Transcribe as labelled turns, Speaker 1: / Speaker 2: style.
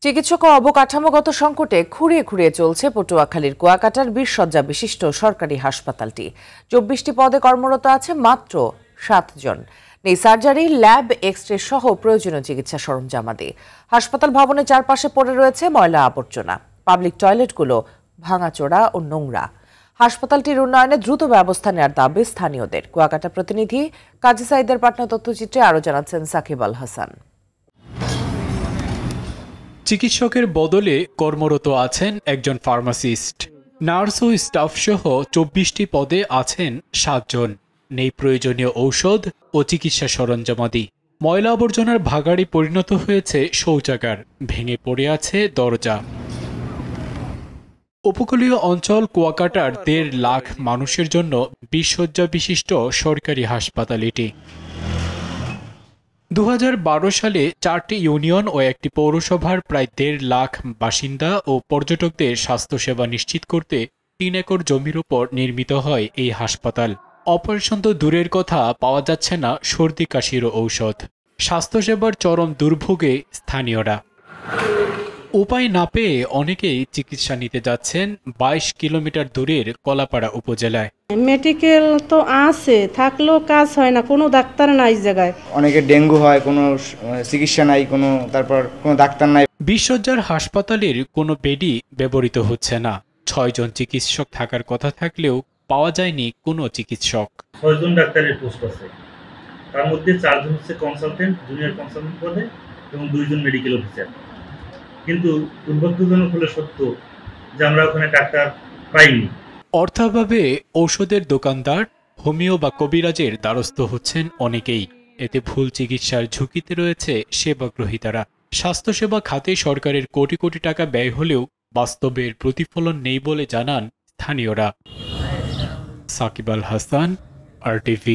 Speaker 1: চিকিৎসক ও অবকাঠামোগত সংকটে খুঁড়িয়ে খুঁড়িয়ে চলছে পটুয়াখালীর কুয়াকাটার 20 শয্যা বিশিষ্ট সরকারি হাসপাতালটি। 24টি পদে কর্মরত আছে মাত্র 7 জন। নেই সার্জারি, ল্যাব, এক্স-রে সহ প্রয়োজনীয় চিকিৎসা সরঞ্জামাদি। হাসপাতাল ভবনের চারপাশে পড়ে রয়েছে ময়লা আবর্জনা। পাবলিক টয়লেটগুলো ভাঙাচোরা ও নোংরা। হাসপাতালটির উন্নয়নে দ্রুত ব্যবস্থা নেওয়ার দাবি স্থানীয়দের। কুয়াকাটা প্রতিনিধি কাজী সাইদের পাঠানো তথ্যচিত্রে আরও জানাচ্ছেন সাকিব আল হাসান।
Speaker 2: চিকিৎসকের বদলে কর্মরত আছেন একজন ফার্মাসিস্ট। নার্স ও স্টাফ সহ 24টি পদে আছেন 7 জন। নেই প্রয়োজনীয় ঔষধ ও চিকিৎসা সরঞ্জামাদি। ময়লা আবর্জনার ভাগাড়ে পরিণত হয়েছে শৌচাগার, ভেঙে পড়ে আছে দরজা। উপকূলীয় অঞ্চল কুয়াকাটার 1.5 লাখ মানুষের জন্য 20 শয্যা বিশিষ্ট সরকারি হাসপাতাল এটি। 2012 সালে 4টি ইউনিয়ন ও একটি পৌরসভার প্রায় 1.5 লাখ বাসিন্দা ও পর্যটকদের স্বাস্থ্যসেবা নিশ্চিত করতে 3 একর জমির উপর নির্মিত হয় এই হাসপাতাল। অপারেশন তো দূরের কথা, পাওয়া যাচ্ছে না সর্দি কাশিরও ঔষধ। স্বাস্থ্যসেবার চরম দুর্ভোগে স্থানীয়রা। উপায় না পেয়ে অনেকেই চিকিৎসা নিতে যাচ্ছেন 22 কিলোমিটার দূরের কলাপাড়া উপজেলায়।
Speaker 3: মেডিকেল তো আছে, থাকলেও কাজ হয় না, কোনো ডাক্তার নাই জায়গায়।
Speaker 4: অনেকে ডেঙ্গু হয়, কোনো চিকিৎসা নাই, তারপর কোনো ডাক্তার নাই।
Speaker 2: 20 শয্যার হাসপাতালের কোনো বেডই ব্যবহৃত হচ্ছে না। 6 জন চিকিৎসক থাকার কথা থাকলেও পাওয়া যায়নি কোনো চিকিৎসক।
Speaker 5: 6 জন ডাক্তারের পোস্ট আছে, তার মধ্যে 4 জন হচ্ছে কনসালটেন্ট, জুনিয়র কনসালটেন্ট পদে এবং 2 জন মেডিকেল অফিসার। কিন্তু দুর্ভাগ্যজনক হলে সত্য যে আমরা ওখানে ডাক্তার পাইনি।
Speaker 2: অর্থাভাবে ঔষধের দোকানদার, হোমিও বা কবিরাজের দ্বারস্থ হচ্ছেন অনেকেই। এতে ভুল চিকিৎসার ঝুঁকিতে রয়েছে সেবাগ্রহীতারা। স্বাস্থ্যসেবা খাতে সরকারের কোটি কোটি টাকা ব্যয় হলেও বাস্তবের প্রতিফলন নেই বলে জানান স্থানীয়রা। সাকিব আল হাসান, RTV।